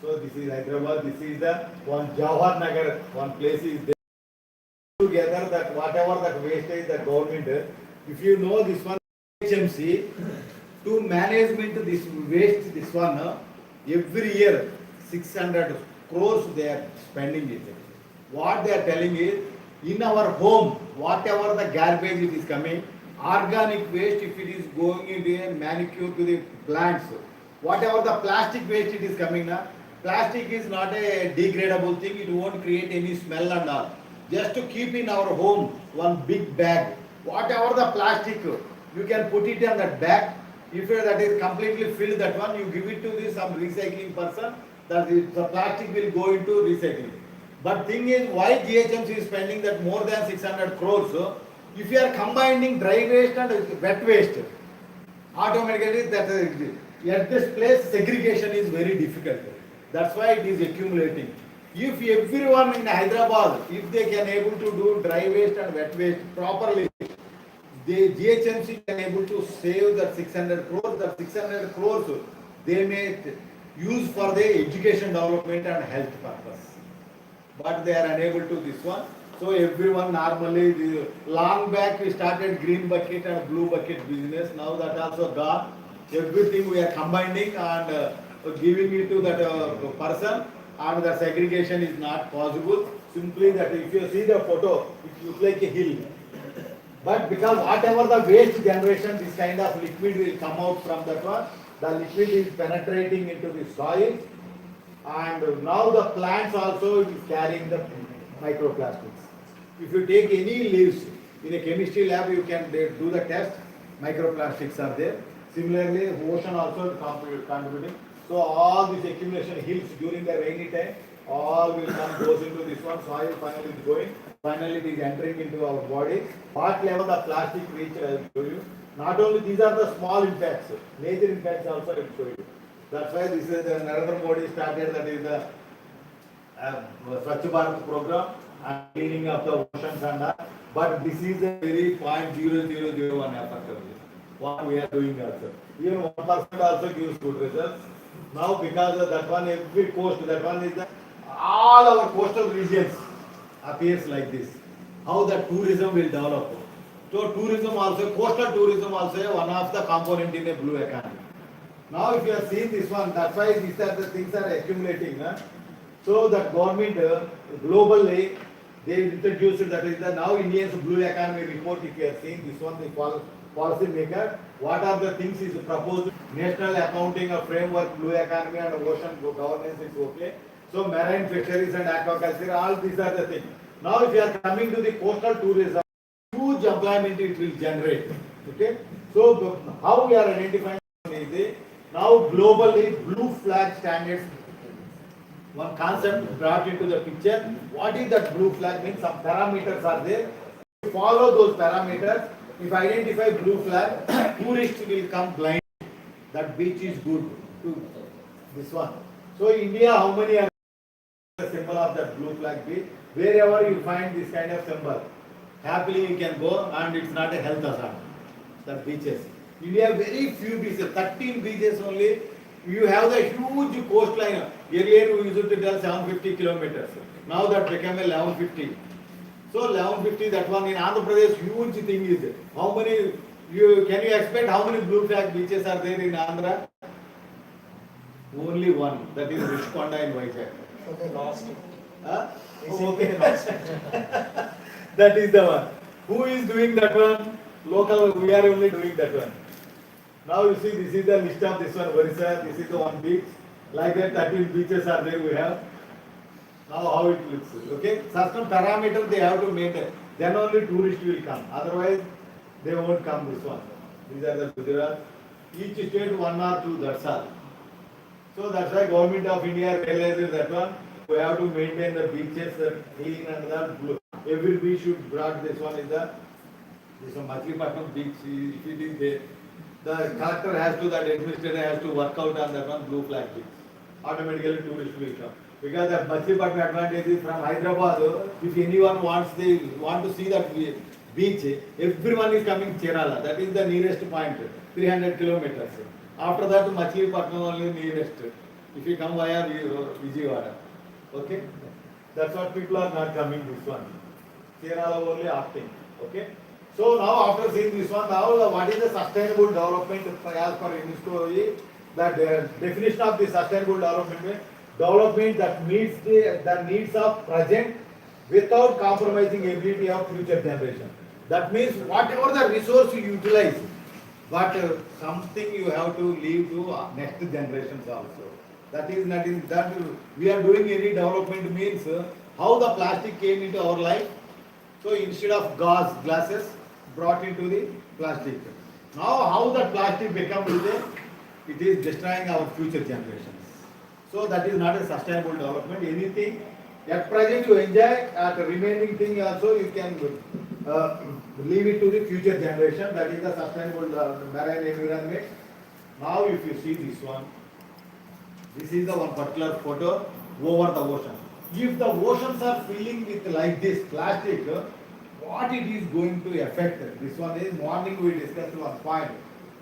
So this is Hyderabad, this is the one Jawahar Nagar, one place is there. Together that whatever that wastage the government, if you know this one HMC, to management this waste, this one, every year 600 crores they are spending it. What they are telling is, in our home, whatever the garbage it is coming, organic waste if it is going into a manicure to the plants, whatever the plastic waste it is coming now, plastic is not a degradable thing, it won't create any smell and all. Just to keep in our home one big bag, whatever the plastic, you can put it on that bag. If that is completely filled, that one you give it to this some recycling person, that the plastic will go into recycling. But thing is, why GHMC is spending that more than 600 crores? If you are combining dry waste and wet waste, automatically that at this place segregation is very difficult. That's why it is accumulating. If everyone in Hyderabad, if they can able to do dry waste and wet waste properly, the GHMC can able to save that 600 crores. That 600 crores they may use for the education development and health purpose. But they are unable to this one. So everyone normally, long back we started green bucket and blue bucket business. Now that also gone. Everything we are combining and giving it to that person, and the segregation is not possible. Simply that if you see the photo, it looks like a hill. But because whatever the waste generation, this kind of liquid will come out from that one, the liquid is penetrating into the soil, and now the plants also is carrying the microplastics. If you take any leaves in a chemistry lab, you can do the test, microplastics are there. Similarly, ocean also contributing. So all this accumulation hills during the rainy time, all will come, goes into this one, soil finally is going, finally it is entering into our body. What level the plastic reach I will show you. Not only these are the small impacts, major impacts also I will show you. That's why this is the Narendra Modi started, that is the Swachh Bharat program and cleaning up the oceans and all. But this is a very 0.0001 effect. What we are doing also. Even 1% also gives good results. Now because of that one, every coast, that one is the, all our coastal regions appears like this. How the tourism will develop. So tourism also, coastal tourism also one of the component in a blue economy. Now if you have seen this one, that's why these are the things are accumulating. So that government globally, they introduced that is the now India's blue economy report. If you have seen this one, the policy maker, what are the things is proposed? National accounting of framework, blue economy and ocean governance is okay. So marine fisheries and aquaculture, all these are the things. Now if you are coming to the coastal tourism, huge employment it will generate. Okay. So how we are identifying is now globally blue flag standards. One concept brought into the picture. What is that blue flag means? Some parameters are there. If you follow those parameters, if identify blue flag, tourists will come blind. That beach is good to this one. So India, how many are the symbol of that blue flag beach? Wherever you find this kind of symbol, happily you can go, and it's not a health hazard. The beaches. India very few beaches, 13 beaches only. You have the huge coastline. Earlier we used to tell 750 kilometers. Now that became a 1150. So 1150, that one in Andhra Pradesh, huge thing is. How many, can you expect how many blue flag beaches are there in Andhra? Only one, that is Rishkonda in Vizag. So they lost it. Huh? Oh, okay. That is the one. Who is doing that one? Local, we are only doing that one. Now you see, this is the list of this one, Orissa, this is the one beach. Like that, 13 beaches are there we have. Now how it looks, okay? Certain parameter they have to maintain. Then only tourists will come. Otherwise, they won't come this one. These are the Gujarat. Each state one or two, that's all. So that's why Government of India realizes that one. We have to maintain the beaches, the clean and the blue. Every beach should brought this one is the this one Machilipatnam beach. If it is there, the collector has to, that administrator has to work out on that one blue flag beach. Automatically tourists will come. Because the Machilipatnam advantage is from Hyderabad. If anyone wants, they want to see that beach, everyone is coming Kerala. That is the nearest point, 300 kilometers. After that, Machilipatnam only nearest. If you come via Vijayawada, okay? That's what people are not coming this one. Kerala only opting, okay? So now after seeing this one, now what is the sustainable development as per UNESCO? That definition of the sustainable development, development that meets the needs of present without compromising ability of future generation. That means whatever the resource you utilize, but something you have to leave to next generations also. That is not in that we are doing any development means how the plastic came into our life. So instead of glasses brought into the plastic. Now how the plastic become it is destroying our future generations. So that is not a sustainable development. Anything at present you enjoy, at the remaining thing also you can leave it to the future generation. That is the sustainable marine environment. Now if you see this one, this is the one particular photo over the ocean. If the oceans are filling with like this plastic, what it is going to affect? This one is morning we discussed one point.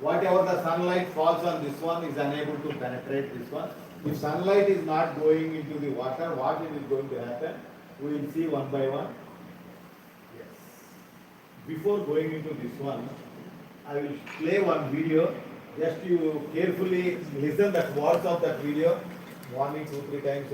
Whatever the sunlight falls on this one is unable to penetrate this one. If sunlight is not going into the water, what it is going to happen? We will see one by one. Yes. Before going into this one, I will play one video. Just you carefully listen that words of that video. Morning 2-3 times.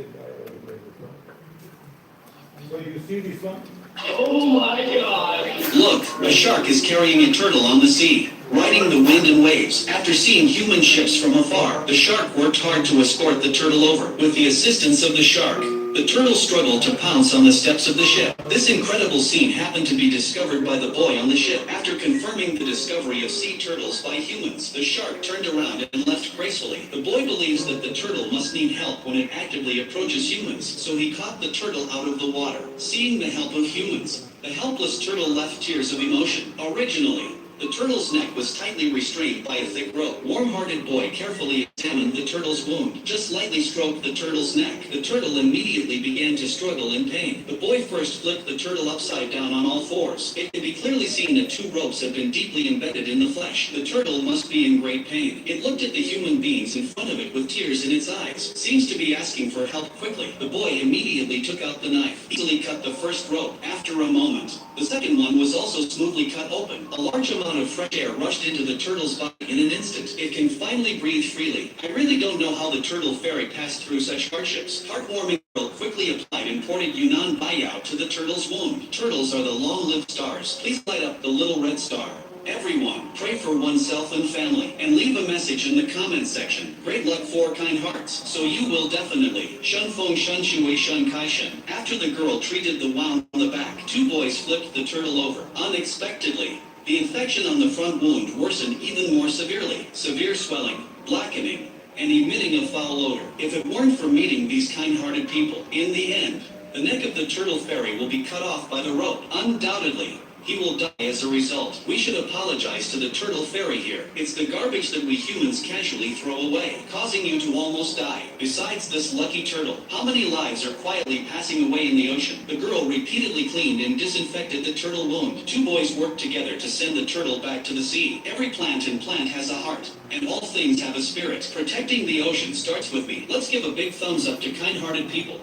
So you see this one? Oh my God! Look, a shark is carrying a turtle on the sea, riding the wind and waves. After seeing human ships from afar, the shark worked hard to escort the turtle over. With the assistance of the shark, the turtle struggled to pounce on the steps of the ship. This incredible scene happened to be discovered by the boy on the ship. After confirming the discovery of sea turtles by humans, the shark turned around and left gracefully. The boy believes that the turtle must need help when it actively approaches humans, so he caught the turtle out of the water. Seeing the help of humans, the helpless turtle left tears of emotion. Originally, the turtle's neck was tightly restrained by a thick rope. Warm-hearted boy carefully examined the turtle's wound. Just lightly stroked the turtle's neck. The turtle immediately began to struggle in pain. The boy first flipped the turtle upside down on all fours. It can be clearly seen that 2 ropes have been deeply embedded in the flesh. The turtle must be in great pain. It looked at the human beings in front of it with tears in its eyes. Seems to be asking for help quickly. The boy immediately took out the knife. Easily cut the first rope. After a moment, the second one was also smoothly cut open. A large amount of fresh air rushed into the turtle's body in an instant. It can finally breathe freely. I really don't know how the turtle ferry passed through such hardships. Heartwarming girl quickly applied imported Yunnan Bayao to the turtle's wound. Turtles are the long-lived stars. Please light up the little red star. Everyone, pray for oneself and family, and leave a message in the comments section. Great luck for kind hearts, so you will definitely. Shun Feng Shun Shui Shun Kai Shun. After the girl treated the wound on the back, 2 boys flipped the turtle over. Unexpectedly, the infection on the front wound worsened even more severely. Severe swelling, blackening, and emitting a foul odor. If it weren't for meeting these kind-hearted people, in the end, the neck of the turtle fairy will be cut off by the rope. Undoubtedly, he will die as a result. We should apologize to the turtle fairy here. It's the garbage that we humans casually throw away, causing you to almost die. Besides this lucky turtle, how many lives are quietly passing away in the ocean? The girl repeatedly cleaned and disinfected the turtle wound. 2 boys worked together to send the turtle back to the sea. Every plant and plant has a heart, and all things have a spirit. Protecting the ocean starts with me. Let's give a big thumbs up to kind-hearted people.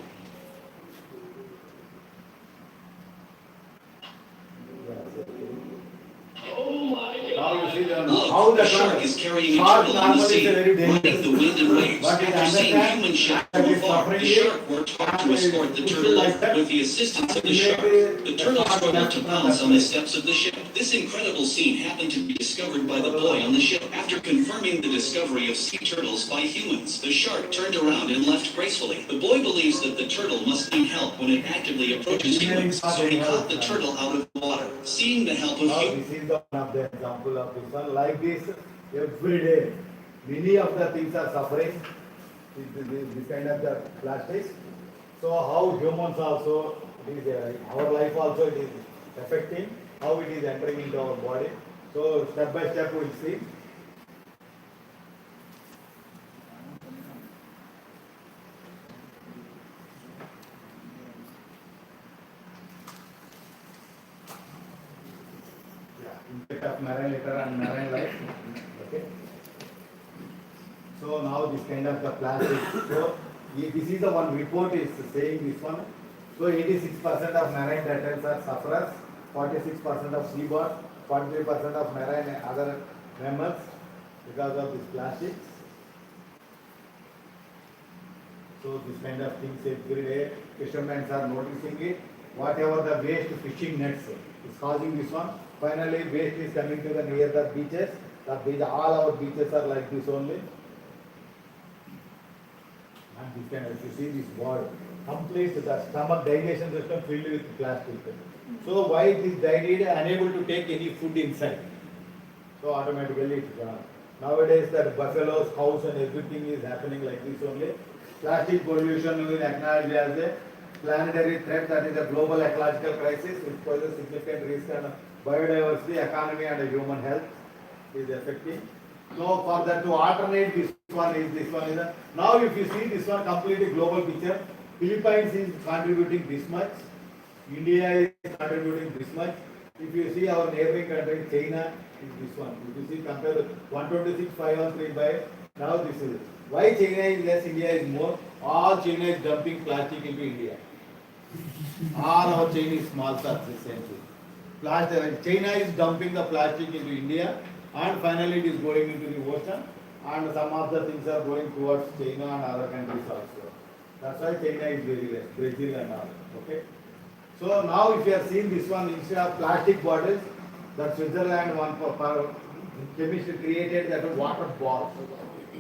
Now you see Look, the shark is carrying a turtle on the sea, riding the wind and waves. After seeing human ships from afar, the shark worked hard to escort the turtle over. With the assistance of the shark, the turtle struggled to pounce on the steps of the ship. This incredible scene happened to be discovered by the boy on the ship. After confirming the discovery of sea turtles by humans, the shark turned around and left gracefully. The boy believes that the turtle must need help when it actively approaches humans, so he caught the turtle out of the water. Seeing the help of humans. This is the one of the example of this one. Like this, every day, many of the things are suffering. This kind of the plastics. So how humans also, it is, our life also it is affecting, how it is entering into our body. So step by step we will see. Impact of marine litter and marine life. Okay. So now this kind of the plastic. So this is the one report is saying this one. So 86% of marine turtles are sufferers, 46% of seabirds, 43% of marine and other mammals because of this plastics. So this kind of things every day fishermen are noticing it. Whatever the waste fishing nets is causing this one. Finally waste is coming to the near the beaches. The beach, all our beaches are like this only. And this kind of, you see this word, complete the stomach digestion system filled with plastic. So why this died unable to take any food inside. So automatically it's gone. Nowadays that buffaloes, cows and everything is happening like this only. Plastic pollution is acknowledged as a planetary threat, that is a global ecological crisis which poses significant risk on biodiversity, economy and human health is affecting. So for that to alternate this one is a, now if you see this one completely global picture, Philippines is contributing this much, India is contributing this much. If you see our neighboring country China is this one. If you see compare the 126,513 by now this is. Why China is less, India is more? All China is dumping plastic into India. All our Chinese small stocks essentially. Plastic, China is dumping the plastic into India and finally it is going into the ocean and some of the things are going towards China and other countries also. That's why China is very less, Brazil and all. Okay. So now if you have seen this one, instead of plastic bottles, that Switzerland one for chemist created that water balls.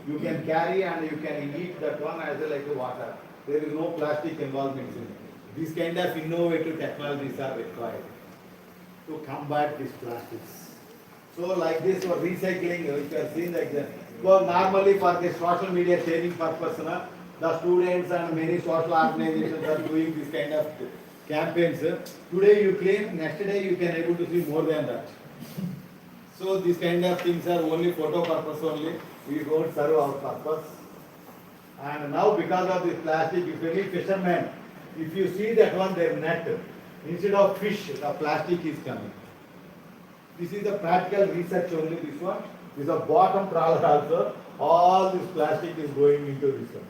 You can carry and you can eat that one as like a water. There is no plastic involvement in it. These kind of innovative technologies are required to combat these plastics. So like this for recycling, if you have seen like that. So normally for the social media sharing purpose, the students and many social organizations are doing this kind of campaigns. Today you clean, next day you can able to see more than that. So these kind of things are only photo purpose only. We don't serve our purpose. And now because of this plastic, if any fishermen, if you see that one their net, instead of fish, the plastic is coming. This is the practical research only, this one. This is a bottom trawler also. All this plastic is going into this one.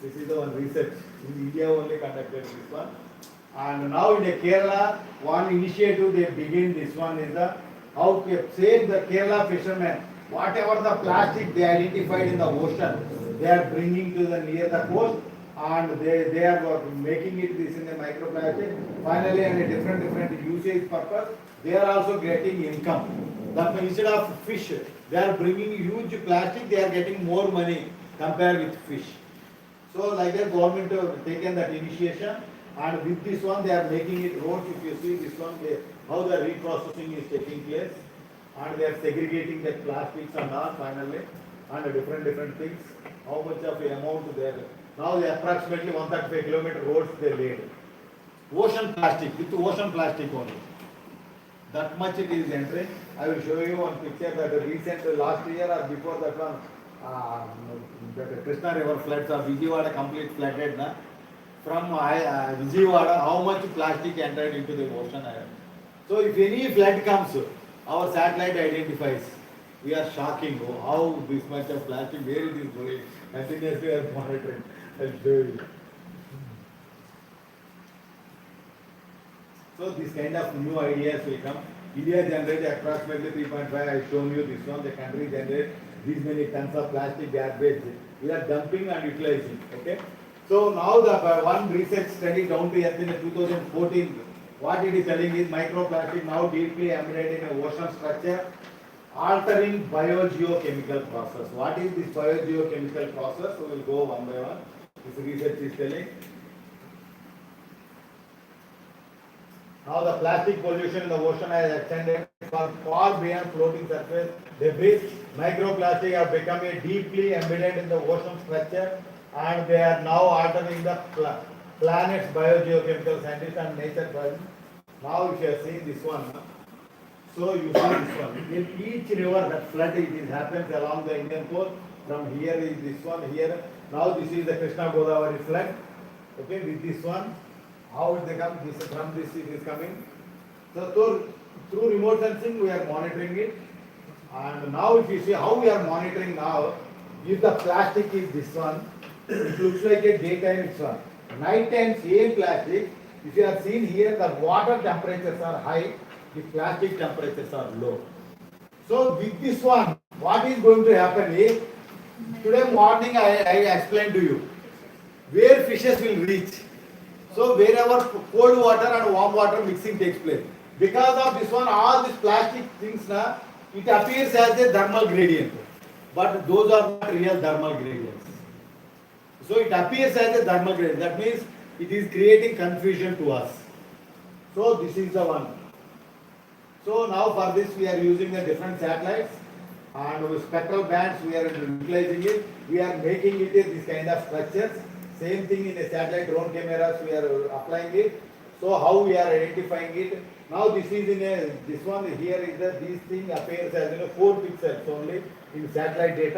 This is the one research. In India only conducted this one. And now in the Kerala, one initiative they begin this one is the how to save the Kerala fishermen. Whatever the plastic they identified in the ocean, they are bringing to the near the coast and they are making it this in the microplastic. Finally, and a different usage purpose, they are also getting income. That instead of fish, they are bringing huge plastic, they are getting more money compared with fish. So like that government have taken that initiation and with this one they are making it roads. If you see this one, how the reprocessing is taking place and they are segregating the plastics and all finally and different things. How much of the amount there. Now they approximately 135 kilometer roads they laid. Ocean plastic, with ocean plastic only. That much it is entering. I will show you one picture that recent last year or before that one, the Krishna river floods or Vijayawada complete flooded. From Vijayawada, how much plastic entered into the ocean. So if any flood comes, our satellite identifies. We are shocking how this much of plastic, where it is going. Continuously we are monitoring. I'll show you. So this kind of new ideas will come. India generated approximately 3.5. I have shown you this one. The country generated these many tons of plastic garbage. We are dumping and utilizing. Okay. So now the one research study down to earth in 2014. What it is telling is microplastic now deeply embedded in a ocean structure, altering biogeochemical process. What is this biogeochemical process? We will go one by one. This research is telling. Now the plastic pollution in the ocean has extended far beyond floating surface debris. Microplastic have become a deeply embedded in the ocean structure and they are now altering the planet's biogeochemical scientists and nature science. Now if you have seen this one, so you see this one. In each river that flood it happens along the Indian coast. From here is this one here. Now this is the Krishna Godavari flood. Okay, with this one. How they come? This from this it is coming. So through remote sensing we are monitoring it. And now if you see how we are monitoring now, If the plastic is this one, it looks like a daytime it's one. Night time same plastic. If you have seen here, the water temperatures are high, the plastic temperatures are low. So with this one, what is going to happen is, today morning I explained to you, where fishes will reach. So wherever cold water and warm water mixing takes place. Because of this one, all these plastic things now, it appears as a thermal gradient. But those are not real thermal gradients. So it appears as a thermal gradient. That means it is creating confusion to us. So this is the one. So now for this we are using the different satellites and with spectral bands we are utilizing it. We are making it this kind of structures. Same thing in a satellite drone cameras we are applying it. So how we are identifying it? Now this is in a, this one here is the, this thing appears as 4 pixels only in satellite data.